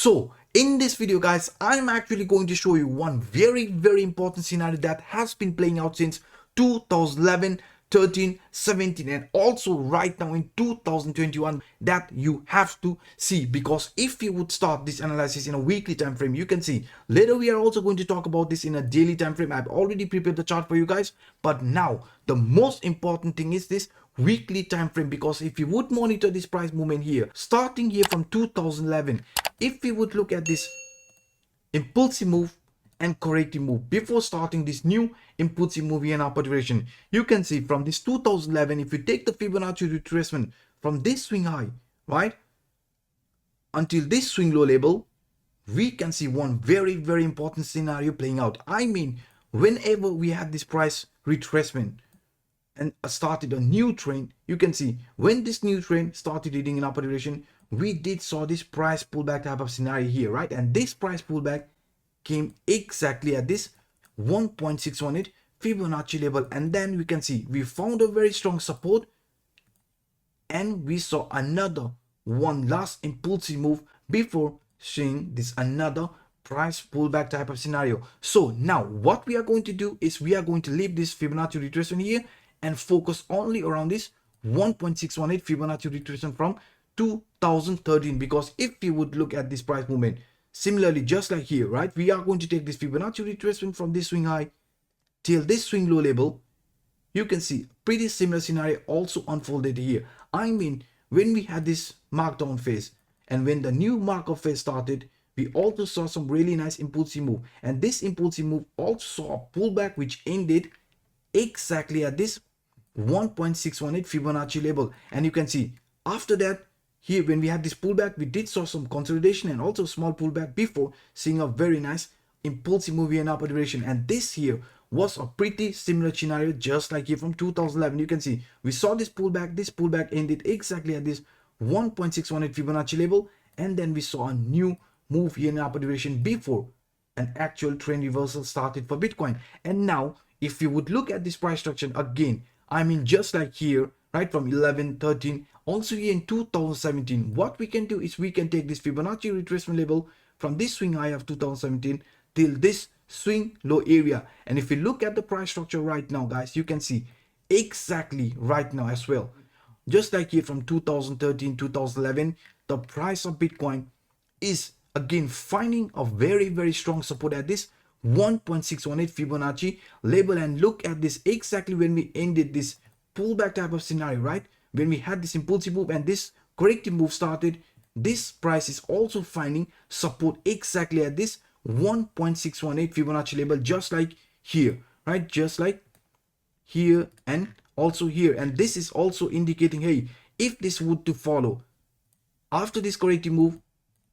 So in this video guys, I'm actually going to show you one very important scenario that has been playing out since 2011, 13, 17 and also right now in 2021 that you have to see, because if you would start this analysis in a weekly time frame, you can see later we are also going to talk about this in a daily time frame. I've already prepared the chart for you guys, but now the most important thing is this weekly time frame, because if you would monitor this price movement here starting here from 2011, if we would look at this impulsive move and corrective move before starting this new impulsive move in upward direction, you can see from this 2011, if you take the Fibonacci retracement from this swing high right until this swing low level, we can see one very important scenario playing out. I mean, whenever we had this price retracement and started a new trend, you can see when this new trend started heading in upward direction, we did saw this price pullback type of scenario here, right? And this price pullback came exactly at this 1.618 Fibonacci level, and then we can see we found a very strong support and we saw another one last impulsive move before seeing this another price pullback type of scenario. So now what we are going to do is we are going to leave this Fibonacci retracement here and focus only around this 1.618 Fibonacci retracement from 2013, because if you would look at this price movement similarly just like here, right, we are going to take this Fibonacci retracement from this swing high till this swing low level. You can see pretty similar scenario also unfolded here. I mean, when we had this markdown phase and when the new markup phase started, we also saw some really nice impulsive move, and this impulsive move also saw a pullback which ended exactly at this 1.618 Fibonacci level. And you can see after that here, when we had this pullback, we did saw some consolidation and also small pullback before seeing a very nice impulsive move in upward direction. And this here was a pretty similar scenario just like here from 2011. You can see we saw this pullback ended exactly at this 1.618 Fibonacci level, and then we saw a new move here in upward direction before an actual trend reversal started for Bitcoin. And now if you would look at this price structure again, I mean, just like here, right, from 11, 13, also here in 2017, what we can do is we can take this Fibonacci retracement level from this swing high of 2017 till this swing low area. And if you look at the price structure right now, guys, you can see exactly right now as well, just like here from 2013, 2011, the price of Bitcoin is again finding a very strong support at this 1.618 Fibonacci level. And look at this exactly when we ended this pullback type of scenario, right, when we had this impulsive move and this corrective move started, this price is also finding support exactly at this 1.618 Fibonacci level, just like here, right, just like here and also here. And this is also indicating, hey, if this would to follow after this corrective move,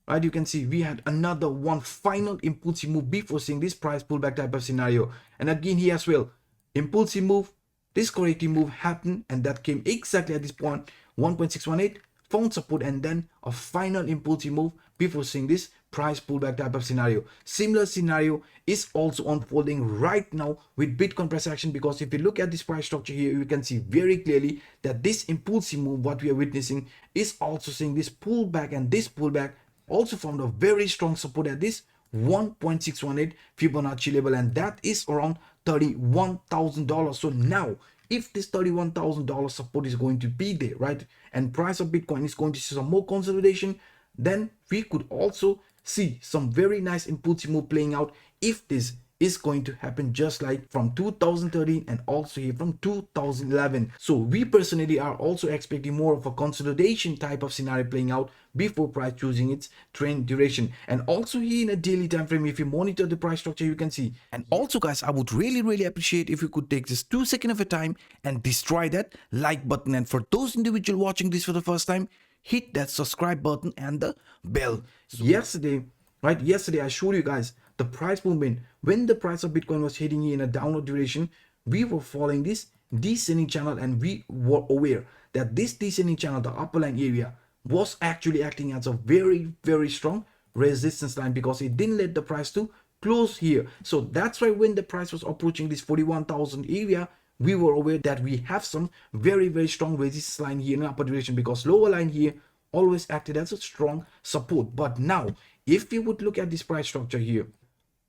right, you can see we had another one final impulsive move before seeing this price pullback type of scenario. And again here as well, impulsive move, this corrective move happened and that came exactly at this point 1.618, found support, and then a final impulsive move before seeing this price pullback type of scenario. Similar scenario is also unfolding right now with Bitcoin price action, because if you look at this price structure here, you can see very clearly that this impulsive move what we are witnessing is also seeing this pullback, and this pullback also found a very strong support at this 1.618 Fibonacci level, and that is around $31,000. So now if this $31,000 support is going to be there, right, and price of Bitcoin is going to see some more consolidation, then we could also see some very nice impulsive move playing out if this is going to happen just like from 2013 and also here from 2011. So we personally are also expecting more of a consolidation type of scenario playing out before price choosing its trend duration. And also here in a daily time frame, if you monitor the price structure, you can see. And also guys, I would really appreciate if you could take just 2 seconds of your time and destroy that like button, and for those individuals watching this for the first time, hit that subscribe button and the bell. So yesterday I showed you guys the price movement when the price of Bitcoin was heading in a downward direction. We were following this descending channel, and we were aware that this descending channel, the upper line area, was actually acting as a very strong resistance line, because it didn't let the price to close here. So that's why when the price was approaching this 41,000 area, we were aware that we have some very strong resistance line here in upper direction, because lower line here always acted as a strong support. But now if we would look at this price structure here,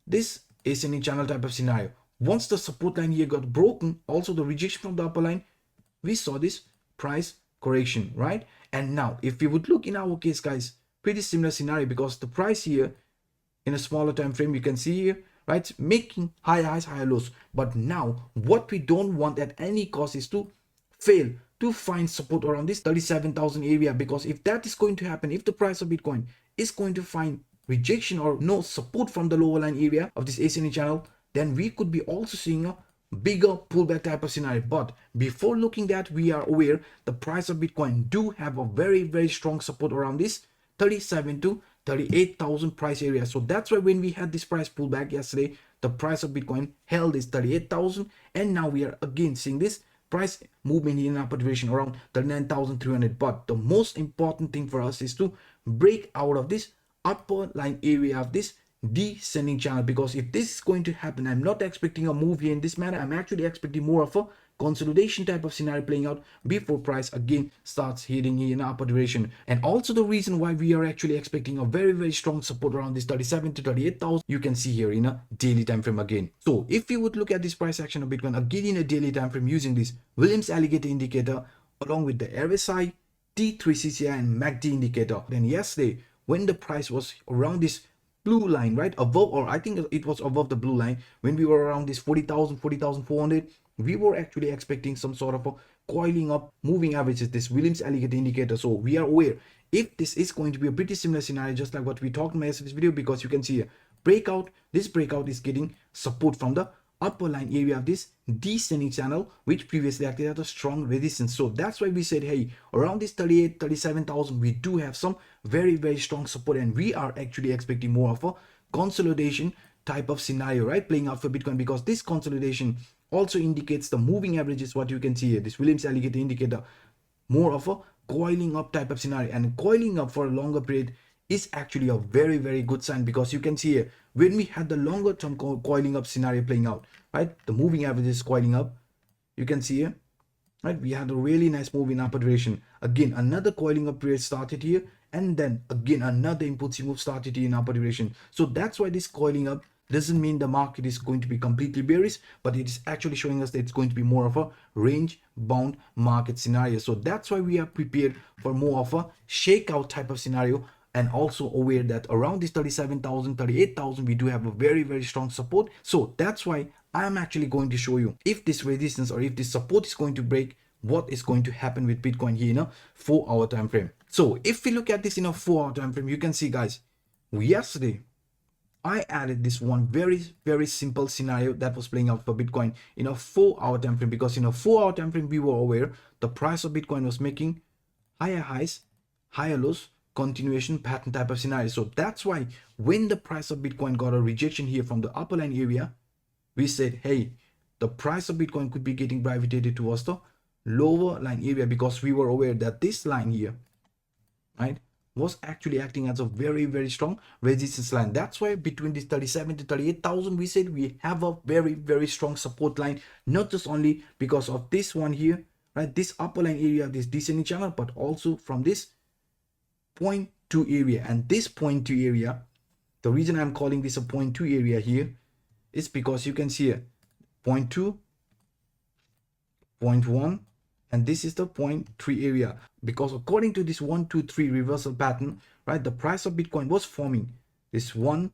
this is any channel type of scenario. Once the support line here got broken, also the rejection from the upper line, we saw this price correction, right? And now if we would look in our case, guys, pretty similar scenario, because the price here in a smaller time frame, you can see here, right, making higher highs, higher lows. But now what we don't want at any cost is to fail to find support around this 37,000 area, because if that is going to happen, if the price of Bitcoin is going to find rejection or no support from the lower line area of this ACNE channel, then we could be also seeing a bigger pullback type of scenario. But before looking that, we are aware the price of Bitcoin do have a very strong support around this 37 to 38,000 price area. So that's why when we had this price pullback yesterday, the price of Bitcoin held this 38,000, and now we are again seeing this price movement in upward direction around 39,300. But the most important thing for us is to break out of this upper line area of this descending channel, because if this is going to happen, I'm not expecting a move here in this manner. I'm actually expecting more of a consolidation type of scenario playing out before price again starts heading in upward direction. And also the reason why we are actually expecting a very strong support around this 37 to 38,000, you can see here in a daily time frame again. So if you would look at this price action of Bitcoin again in a daily time frame using this Williams alligator indicator along with the RSI, T3CCI and MACD indicator, then yesterday when the price was around this blue line, right above, or I think it was above the blue line, when we were around this 40,000, 40,400, we were actually expecting some sort of a coiling up moving averages, this Williams alligator indicator. So we are aware if this is going to be a pretty similar scenario, just like what we talked in my yesterday's video, because you can see here breakout, this breakout is getting support from the upper line area of this descending channel, which previously acted as a strong resistance. So that's why we said, hey, around this 38, 37,000, we do have some very strong support, and we are actually expecting more of a consolidation type of scenario, right, playing out for Bitcoin, because this consolidation also indicates the moving averages, what you can see here, this Williams alligator indicator, more of a coiling up type of scenario. And coiling up for a longer period is actually a very good sign, because you can see here when we had the longer term coiling up scenario playing out, right, the moving average is coiling up, you can see here, right, we had a really nice move in upward direction. Again another coiling up period started here, and then again another impulsive move started here in upward direction. So that's why this coiling up doesn't mean the market is going to be completely bearish, but it is actually showing us that it's going to be more of a range bound market scenario. So that's why we are prepared for more of a shakeout type of scenario, and also aware that around this 37,000, 38,000, we do have a very strong support. So that's why I'm actually going to show you if this resistance or if this support is going to break, what is going to happen with Bitcoin here in a 4-hour time frame. So if we look at this in a 4-hour time frame, you can see, guys, yesterday I added this one very simple scenario that was playing out for Bitcoin in a 4-hour time frame, because in a 4-hour time frame we were aware the price of Bitcoin was making higher highs, higher lows, continuation pattern type of scenario. So that's why when the price of Bitcoin got a rejection here from the upper line area, we said, hey, the price of Bitcoin could be getting gravitated towards the lower line area, because we were aware that this line here, right, was actually acting as a very strong resistance line. That's why between this 37 to 38,000, we said we have a very strong support line, not just only because of this one here, right, this upper line area of this descending channel, but also from this 0.2 area. And this 0.2 area, the reason I'm calling this a 0.2 area here is because you can see here 0.2, 0.1, and this is the 0.3 area, because according to this 1, 2, 3 reversal pattern, right, the price of Bitcoin was forming this 1,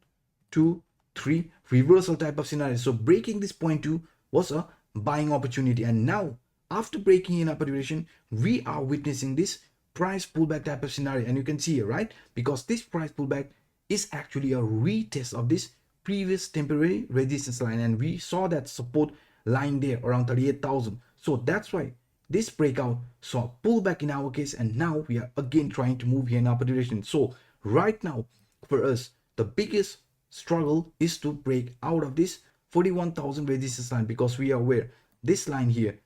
2, 3 reversal type of scenario. So breaking this 0.2 was a buying opportunity, and now after breaking in upper duration, we are witnessing this price pullback type of scenario. And you can see here, right, because this price pullback is actually a retest of this previous temporary resistance line, and we saw that support line there around 38,000. So that's why this breakout saw pullback in our case, and now we are again trying to move here in upper direction. So right now for us, the biggest struggle is to break out of this 41,000 resistance line, because we are aware this line here,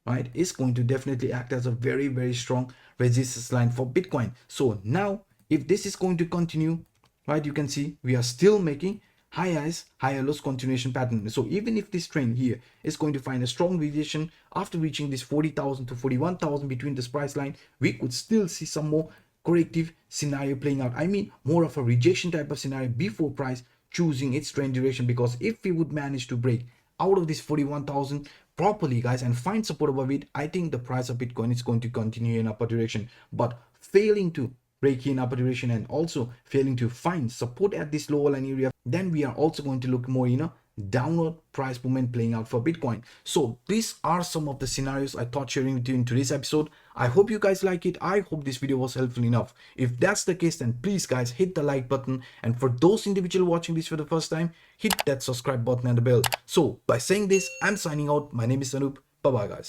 right, is going to definitely act as a very strong resistance line for Bitcoin. So now if this is going to continue, right, you can see we are still making high highs, higher lows continuation pattern. So even if this trend here is going to find a strong rejection after reaching this 40,000 to 41,000 between this price line, we could still see some more corrective scenario playing out. I mean, more of a rejection type of scenario before price choosing its trend direction, because if we would manage to break out of this 41,000 properly, guys, and find support above it, I think the price of Bitcoin is going to continue in upper direction. But failing to break in upper direction and also failing to find support at this lower line area, then we are also going to look more, downward price movement playing out for Bitcoin. So these are some of the scenarios I thought sharing with you in today's episode. I hope you guys like it. I hope this video was helpful enough. If that's the case, then please guys hit the like button, and for those individuals watching this for the first time, hit that subscribe button and the bell. So by saying this, I'm signing out. My name is Anup. Bye bye guys.